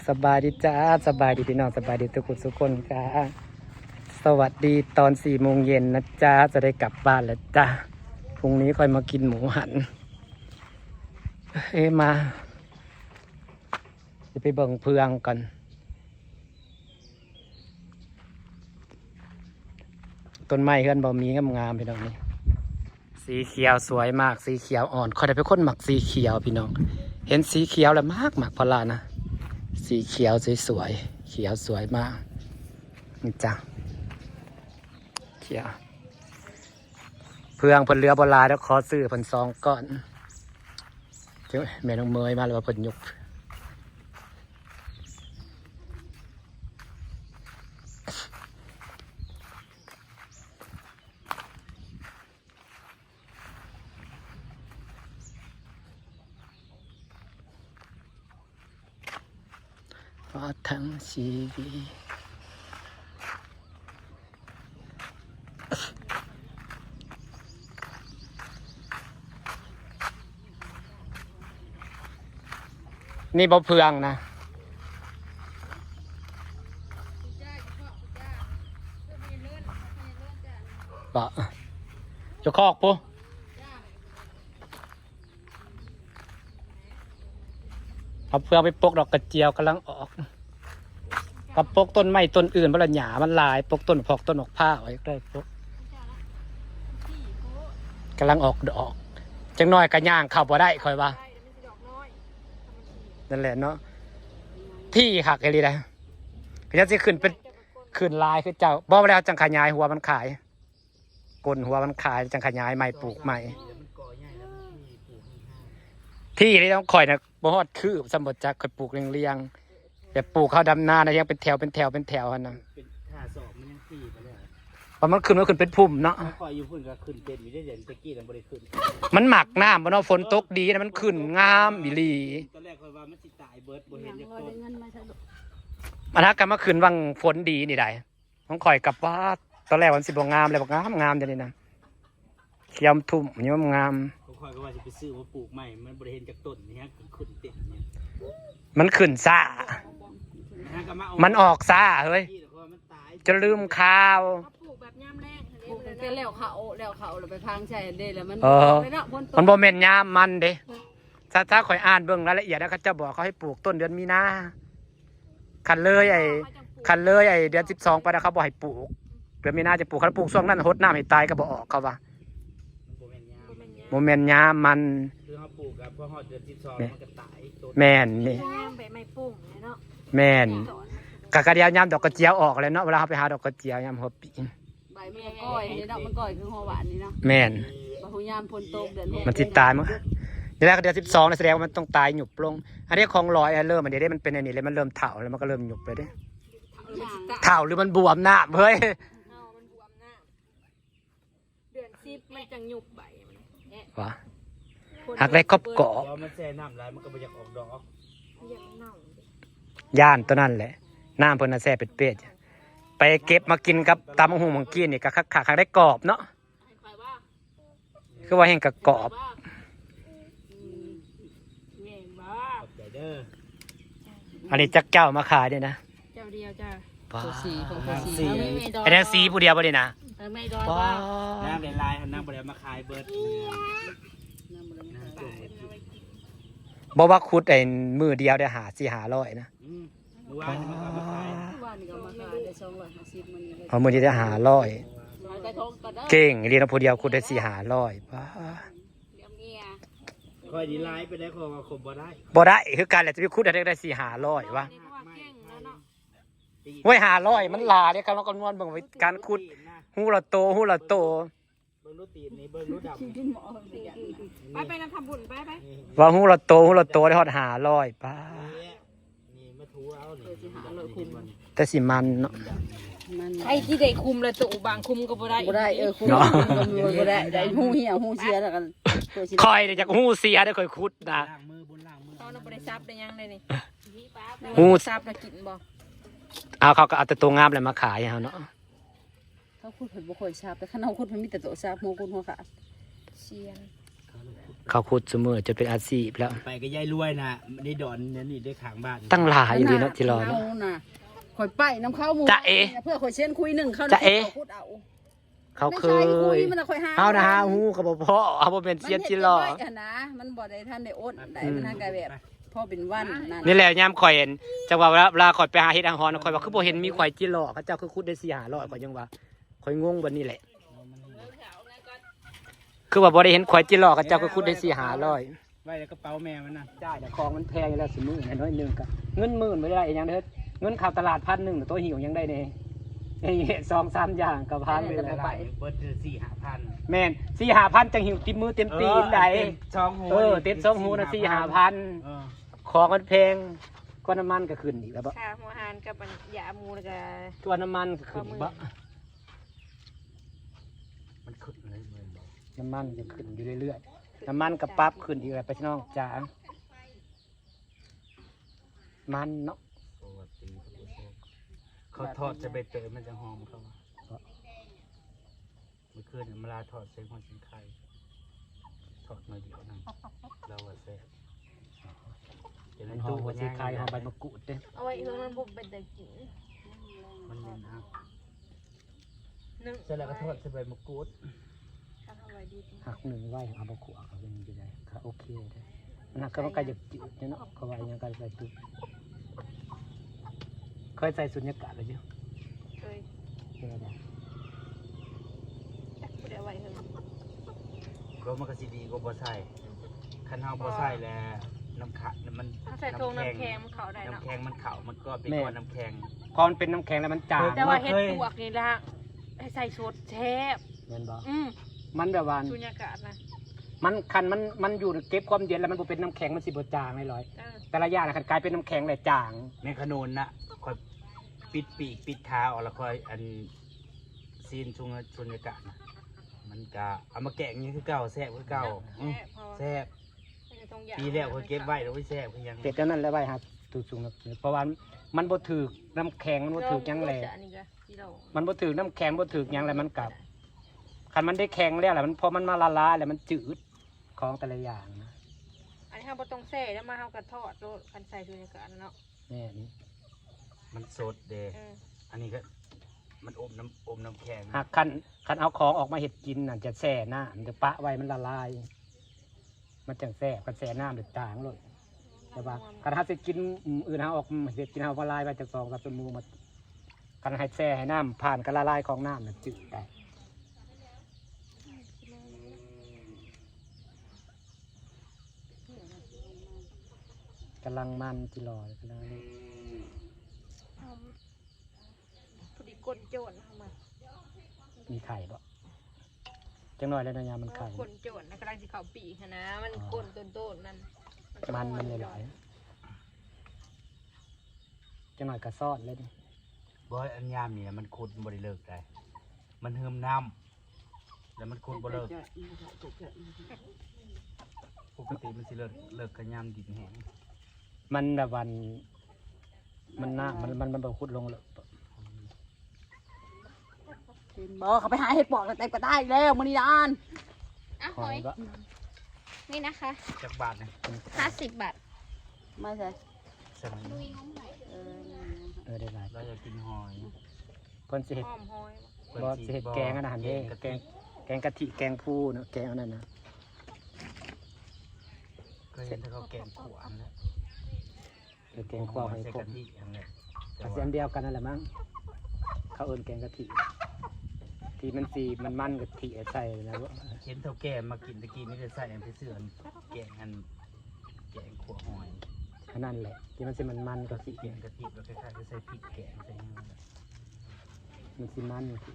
สบายดีจ้าสบายดีพี่น้องสบายดีทุกคนจ้าสวัสดีตอน4 โมงเย็นนะจ้าจะได้กลับบ้านแล้วจ้าพรุ่งนี้ค่อยมากินหมูหันมาจะไปเบิ่งเพืองก่อนต้นไม้เฮือนบ่มีงามๆพี่น้องนี่สีเขียวสวยมากสีเขียวอ่อนค่อยได้เป็นคนหมักสีเขียวพี่น้องเห็นสีเขียวแล้วมากพอลานะสีเขียวสวยๆเขียวสวยมากนี่จ้ะเขียวเพื่องเพิ่นเรือโบราณแล้วขอซื้อเพิ่น2 ก้อนเจ้าแม่น้องเมยมาแล้วว่าเพิ่นยกว่าทั้งชีวิตนี่บ่เพืองนะบ่จะคอกปุ๊เอาเพืองไปปกดอกกระเจียวกำลังออกกับปกต้นไม้ต้นอื่นเพราะหญ้ามันหลายปกต้นพอกต้นออกผ้าไว้ได้ปกกำลังออกดอกจังน้อยกระย่างเข้าบ่ได้ค่อยว่านั่นแหละเนาะที่หักไอ้ลีนะก็จะสิขึ้นเป็นขึ้นลายคือเจ้าบอกแล้วจังขยายหัวมันขายก้นหัวมันขายจังขยายใหม่ปลูกใหม่ที่นี่ต้องคอยนะบ่ฮอดคืบสมบัติจักคอยปลูกเรียงๆแต่ปลูกข้าวดำนานะยังเป็นแถวหั่นน่ะเป็นท่าสอบมันยังตีไปเลยพอมันขึ้นเป็นพุ่มเนาะคอยอยู่พุ่นก็ขึ้นเป็นมีได้เด่นตะกี้แล้วบ่ได้ขึ้นมันหมักน้ำบ่เนาะฝนตกดีนะมันขึ้นงามอีหลีตอนแรกคอยว่ามันสิตายเบิดบ่เห็นจักต้นมันถ้ากันมาขึ้นวังฝนดีนี่ได้ต้องคอยกับว่าตอนแรกมันสิบ่งามเลยบ่งามจังนี้นะเขียวทุ่มนี่มันงามคอยก็ว่าสิไปซื้อมาปลูกใหม่มันบ่ได้เห็นจักต้นนี่ฮะขึ้นเต็มเนี่ยมันขึ้นซ่ามันออกซ่าเฮ้ยจะลืมข้าวปลูกแบบย่ำแรงปลูกเป็นแล้วเขาเราไปพังใช่เด้แล้วมันมันบ่แม่นยามมันเด้ถ้าข่อยอ่านเบิ่งรายละเอียดแล้วเขาจะบอกเขาให้ปลูกต้นเดือนมีนาคันเลยไอ้เดือน12ไปแล้วเขาบอกให้ปลูกเดือนมีนาจะปลูกเขาปลูกช่วงนั้นรดน้ำให้ตายก็บ่ออกเขาว่าบ่แม่นยามมันคือเขาปลูกกับพอฮอดเดือน12มันก็ตายแม่นนี่ใบไม้ปุ่งเนาะแม่นกะกระเดียวยามดอกกระเจียวออกเลยเนาะเวลาเขาไปหาดอกกระเจียวยามหัวปีใบมันก้อยนี่ดอกมันก้อยคือหัวหวานนี่เนาะแม่นบ่ฮู้ยามฝนตกเดือนมันสิตายมั้งเดือนแรกเดือน12นี่แสดงว่ามันต้องตายหยุบลงอันนี้ของลอยเริ่มมันเดี๋ยวมันเป็นอันนี้เลยมันเริ่มเฒ่าแล้วมันก็เริ่มหยุบไปเด้เฒ่าหรือมันบวมหน้าเฮ้ยมันบวมหน้าเดือน10มันจังหยุบใบมันวะหักได้กรอบมันแช่น้ำหลายมันก็บ่อยากออกดอกย่านตัวนั้นแหละน้ำเพิ่นน่ะแซ่เป็ดไปเก็บมากินกับตำบักหุ่งเมื่อกี้นี่ก็คักได้กรอบเนาะคือว่าแห้งกับกรอบอันนี้จักเจ้ามาขายด้วยนะเจ้าเดียวจ้าสีไอ้นั่นสีผู้เดียวบ่ได้นะไม่ดอยว่าน้ำลายน้ำบ่ได้มาขายเบิดบอกว่าคุดไอ้มือเดียวได้500-500นะว่านี่มันก็มาขายนี่ก็มาขายได้250มื้อนี้เอามือเดียวได้500เก่งเรียนผู้เดียวคุดได้400-500ป้าค่อยดีไลฟ์ไปได้ก็ครบบ่ได้คือการแหละจะไปคุดได้400-500วะเว้ย500มันลาเด้ครับเราคำนวณเบิ่งไว้การคุดฮู้ละโตเบิ่งรูตีนนี่เบิ่งรูดำไปนำทำบุญไปว่าฮู้ละโตได้ฮอด500ป้านี่มาถูเอานี่แต่สิมันเนาะไอ้ที่ได้คุมละตุบางคุมก็บ่ได้คุมบ่ได้หูเหี่ยวหูเสียแล้วกันคอยจากหูเสียได้คอยคุดนะตอนเราบ่ได้ซับได้ยังเลยนี่หูซับน่ะกินบ่เขาก็เอาแต่ตัวงามเลยมาขายเฮาเนาะเขาคุดเพิ่นบ่ค่อยซับแต่คันเฮาคุดมันมีแต่ตัวซับหัวคุดหัวขาดเชียน เขาขุดเสมอจะเป็นอาชีพแล้ว ไปก็ยายรวยนะได้ดอนเนี่ยนี่ได้ขางบ้าน ตั้งหลายอยู่ดีเนาะที่รอ เาน่ะข่อยไปน้ำเข้าหมู จ๊ะเอ๋ เพื่อข่อยเช่นคุยหนึ่งเข้า จ๊ะเอ๋ พูดเอา เขาเค ไม่ใช่คุ ย มันน่ะข่อยหา เอานะฮะฮู้กับพ่อเอาบ่เป็นเสียนที่รอ มันเฮ็ดจังไว้อะนะมันบ่ได้ท่านได้อดได้มันทางกายแบบพ่อเป็นวันนั่น นี่แหละยามข่อยเห็นจังว่าเวลาข่อยไปหาเฮ็ดอาหารข่อยว่าคือบ่เห็นมีข่อยจิรอเขาเจ้าคือขุดได้4-500ข่อยยังว่าข่อยงงบัดนี้แหละคือว่าบ่ได้เห็นข่อยจิรอเขาเจ้าคือขุดได้4-500 ไว้ในกระเป๋าแม่มันนะ จ่ายแต่ของมันแพงอยู่แล้วสิมื้อน้อยนึงก็เงินหมื่นบ่ได้อีหยังเด้อเงินเข้าตลาด1,000ตัวหิวยังได้แน่2-3อย่างก็พันไป ต แล้ว ลาดเบิร์ด4-5,000 แม่น4-5,000จังหิวติดมือเต็มตีนได้ ช่องหู เต็ม2หูน่ะ4-5,000ของมันแพงกว่าน้ำมันก็ขึ้นอีกแล้วบ่ ค่าหัวหารกับยาหมูแล้วก็ ตัวน้ำมันก็ขึ้นอีกบ่ มันขึ้นเลยเหมือนบอก น้ำมันจะขึ้นอยู่เรื่อยๆ น้ำมันกับปั๊บขึ้นอีกแล้วไปพี่น้องจ๋ามันเนาะ ปกติเขาทอดจะใบเตยมันจะหอมเขาเมื่อคืนเวลาทอดใส่หัวชิ้นไข่ทอดมาเดียวนั่นเราว่าแซ่บจะ มั เล่ น น หอ ตู้ มหัว กัน สี ย่าง ไข่หอมใบมะกรูดเด้ เอาไว้เฮือนมันบุบเป็นแต่กิน มันเน้นครับ นึ่ง เสร็จแล้วก็ทอดใส่ใบมะกรูด ทำเอาไว้ดี หักหนึ่งไว้เอาบะขวเขาเป็นยังไงค่ะโอเคเด้มันหักก็มันก็จะจืดเนาะเขาว่าอย่างการใส่ตุ้เคยใส่สุญญากาศเลยเยอะ เคย เจอได้ จักผู้ใดไว้เฮือน ก็มันก็สิดีก็บ่ใส่คันเฮาบ่ใส่แล้วน้ำขะมัน ถ้าใส่โทงน้ำแข็งมันเขาได้เนาะ น้ำแข็งมันเข่ามันก็เป็นก้อนน้ำแข็ง พอมันเป็นน้ำแข็งแล้วมันจาง แต่ว่าเฮ็ด เคย ปวกนี่ละให้ใส่สดแทบ เงินบ่ อืม มันแบบว่า สุญญากาศนะ มันคันมันอยู่เก็บความเย็นแล้วมันบ่เป็นน้ำแข็งมันสิบ่จางไม่ร้อย เออ แต่ละอย่างนะคันกลายเป็นน้ำแข็งเลยจาง แมงขนูนน่ะคอยปิดปีกปิดขาออกแล้วคอยอันซีนชุนอากาศนะมันก็เอามาแกะอย่างนี้คือเก่าแซ่บคือเก่า แซ่บเพราะว่า แซ่บปีแล้วคอยเก็บไว้แล้วไว้แซ่บคือยัง เป็ดเท่านั้นแล้วไว้ครับตูสูงนะเพราะว่ามันบ่ถือน้ำแข็งมันบ่ถือหยังแหละ อันนี้ก็ที่เรา มันบ่ถือน้ำแข็งบ่ถือหยังแล้วมันกลับคันมันได้แข็งแล้วแหละมันพอมันมาละลายแล้วมันจืดของแต่ละอย่างนะ อันนี้เราบ่ต้องแซ่แล้วมาเฮากระทอดโลดคันใส่สุญญากาศนะเนาะ แน่นี่ มันสดเด เออ อันนี้ก็มันอมน้ำแข็ง หากคันเอาของออกมาเฮ็ดกินน่ะจะแช่น้ำมันจะปะไว้มันละลาย มันจังแซ่บคันแช่น้ำเดือดจางเลยแต่ว่าคันเฮาสิกินอื่นเฮาออกเฮ็ดกินเฮาละลายไว้จัก2-3ชั่วโมงมาคันให้แช่ให้น้ำผ่านการละลายของน้ำน่ะจืดได้กำลังมันจิรอกำลัง พอดีกลนโจรเข้ามา มีไข่ปะจังหน่อยแล้วนะยามันไข่ กลนโจรนะกำลังสิเข้าปีกหั้นนะมันกลนต้นๆนั่น มันหลายๆจังหน่อยกระซอดเลยนี่ บอยอันยามนี่มันขุดบ่ได้เลิกได้มันเฮิมน้ำแล้วมันขุดบ่เลิกปกติมันสิเลิกกันยามดินแห้ง มันแบบวันมันหน้ามันแบบขุดลงเลย บอกเขาไปหาเห็ดปอกแต่ก็ได้แล้วมื้อนี้ดาน อ่ะ ห ห อ อย ย ปะ นี่นะคะ จักบาทนะ 50 บาท มาใส่ ใช่ไหม ได้หลาย เราอยากกินหอย คนสิเห็ด หอมหอย บอสิเห็ดแกงอาหารเด้แกงกะทิแกงผู้เนาะแกงอันนั้นนะ ก็เห็นถ้าเขาแกงขวานแล้ว แกงข้าวให้ ใส่ ผ กะ ม ทิอันนี้ กระเสียนเดียวกันนั่นแหละมั้งเขาเอิ้นแกงกะทิที่มันสีมันกะทิใส่แล้ว เห็นเท่าแก่มากินตะกี้ไม่ได้ใส่อันไปเสื่อมแกงขัวหอย อันนั้นแหละที่มันสิมันกะทิ แกงกะทิแล้วคล้ายๆจะใส่พริกแกงใส่ยังไง มันสิมันกะทิ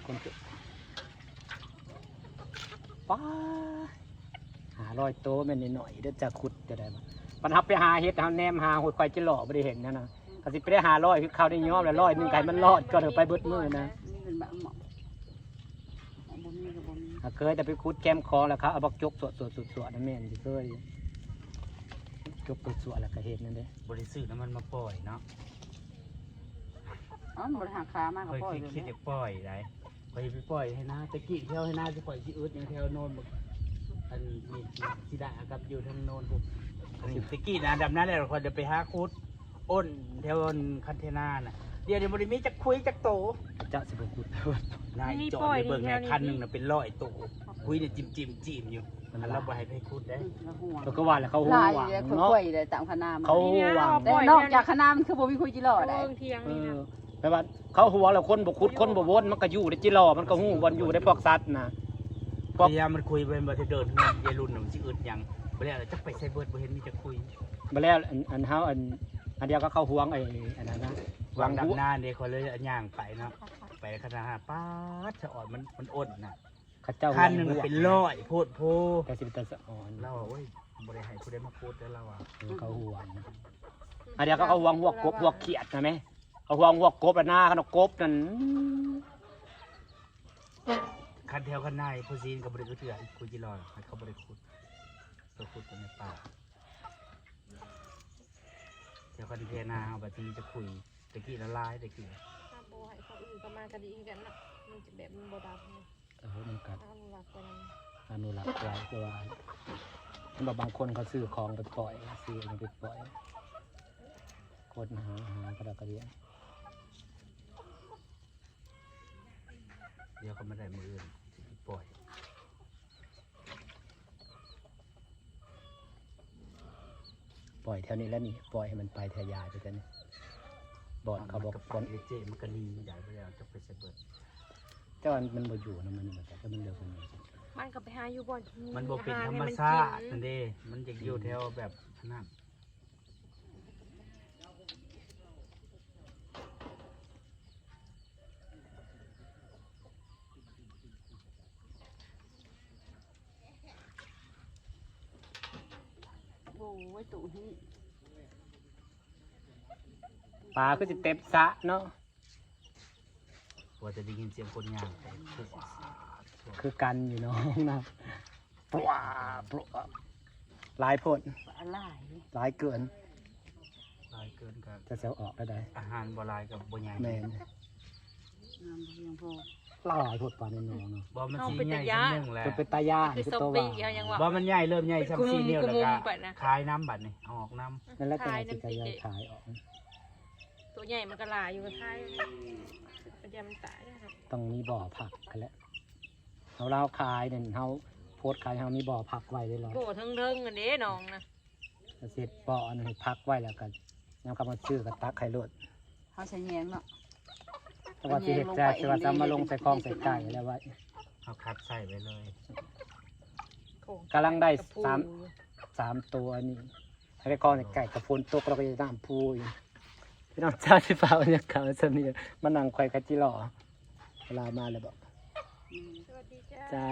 คนเกิดป้า500โตแม่นหน่อยๆเด้อจะขุดจะได้บ่ปัญหาไปหาเฮ็ดหาแนมหาหดควายจิหล่อบ่ได้เห็นนะก็สิไปได้500คือเขาได้ยอมแล้ว100นึงไก่มันรอดก็เถอะไปเบิดมื้อนะ นี่เป็นแบบหมอกบ่มีก็บ่มี เคยแต่ไปขุดแก้มคอแล้วเขาเอาบักจกสวดนั่นแม่นสิเคยจกสวดแล้วก็เห็นนั่นเด้ บริสุทธิ์น้ำมันมาปล่อยเนาะ อ๋อมันบ่ได้หาขามาก เค ก็ ย ปล่อย คิดจะปล่อยได้ ไปปล่อยให้นาตะกี้เที่ยวให้นาจะปล่อยที่อึดอย่างแถวโนนอันมีสิดากับอยู่ทางโนนพวกอันนี้ตะกี้นะดำน้ำแล้วเราจะไปหาคุดอ้นแถวคันเทนาน่ะเดี๋ยวบริมีจะคุยจะโต เจ้าสิบกุด นายจอดในเบิ่งไงคันหนึ่งน่ะเป็น100โตคุยเนี่ยจิ้มอยู่มันเราบ่ให้ไปคุดได้ แล้วห่วง แล้วก็ว่าแล้วเขา หลาย หวัง เลย เนาะ ค่อยๆเลยตามคณะมัน เขาหวัง แต่นอกจากคณะมันคือบ่มีคุยจิรอได้ เทียง เอ นี่ อ นะ แปลว่าเขาหัวแล้วคนบ่ขุดคนบ่วนมันก็อยู่ในจิรอมันก็ฮู้วันอยู่ในพวกสัตว์นะ พยายามมันคุยไปบ่ได้เดินเงินยายรุ่นน่ะมันสิอึดหยังบ่แล้วจักไปใส่เบิดบ่เห็นมีจะคุย มาแล้วอันเฮาอันเดียวก็เข้าห่วงไอ้อันนั้นนะ วางดับหน้าเนี่ยเขาเลยย่างไปเนาะไปคณะป้าดสะอ่อนมันอดน่ะ เขาเจ้า คันหนึ่งเป็น100โพดโพ แต่สิเป็นตาสะอ่อน เราโอ้ยบ่ได้ให้ผู้ใดมาพูดแล้วเราอ่ะ เขาห่วงอันเดียวก็เขาห่วงหัวกบหัวเขียดนะแม่เอาห่วงหัวกบแล้วหน้าขนมกบนั่น คันแถวคันในผู้ซีนก็บ่ได้ก็เถื่อนคุยจิรอให้เขาบ่ได้ขุดตัวขุดกันในป่าแถวคันเทนาเอาบัดนี้จะคุยตะกี้ละลายตะกี้ ถ้าโบให้เขาอื่นก็มากระดีกันนะมันจะแบบมันโบดาเนี่ย มันกัด ถ้ามันหลักไปนั้น อนุรักษ์ไว้คือว่ามันบอกบางคนเขาซื้อของไปปล่อยซื้อไปปล่อยคนหากระดากระเดีย เดี๋ยวเขาไม่ได้มืออื่นปล่อย ปล่อยแถวนี้แล้วนี่ปล่อยให้มันไปแถวยายไปกันบอดเขาบอก มัน ค ก็ น ไปเจ๊มันก็หนีใหญ่ไปแล้วจะไปใส่เบิด เจ้ามันบ่อยู่นะมันเหมือนแต่ก็มันเลือกมัน มันก็ไปหาอยู่บ่อน มันบ่เป็นธรรมชาตินั่นเด้มันจะอยู่แถวแบบนั้น โอ้ยตู่นี่ ปลาก็จะเต็มสะเนาะ กว่าจะได้ยินเสียงคนย่างไปคือสิ คือกันอยู่น้องนะปลาปลาหลายผล อะไร หลายเกิน ลายเกินกับ จะเซลออกได้ได อาหารบ่ลายกับบ่ใหญ่ แม่น น้ำเพียงพอ หลายผลปลาในน้องเนาะ บ่มันสิใหญ่ชั้นหนึงแหละ จะเป็นตาย่า คือ คือ ซอม ตัว บี้ ว่า เอายังวะ บ่มันใหญ่เริ่มใหญ่ซ้ำ4นิ้วแล้วก็ ไปนะ คายน้ำบัดนี่เอาออกน้ำ นั่นแหละก็จะขยายขายออก ตัวใหญ่มันก็หลายอยู่กับท้ายมันจะมันตายนะครับ ต้องมีบ่อผักกันแหล้วเราขายเนี่ยเขาโพสต์ขายเขามีบ่อผักไว้ได้หรอ โบทั้งเทิงอันนี้น้องนะ เสร็จบ่ออันนี้พักไว้แล้วกันน้ำคำมาชื่อกับตักไข่ลด เขาใช้แยงเนาะ แต่ว่าที่เห็ดแซ่จะว่าจะมาลงใส่คลองใส่ไก่แล้วว่า เอาคัดใส่ไว้เลย กำลังได้3ตัวนี่ให้ได้คลองใส่ไก่กับพูนตกเราก็จะน้ำพูอยู่พี่น้องจ้าที่ฟ้าบรรยากาศสนิทมานั่งควายกัจิหล่อเวลามาเลยบอก สวัสดีจ้า จ้า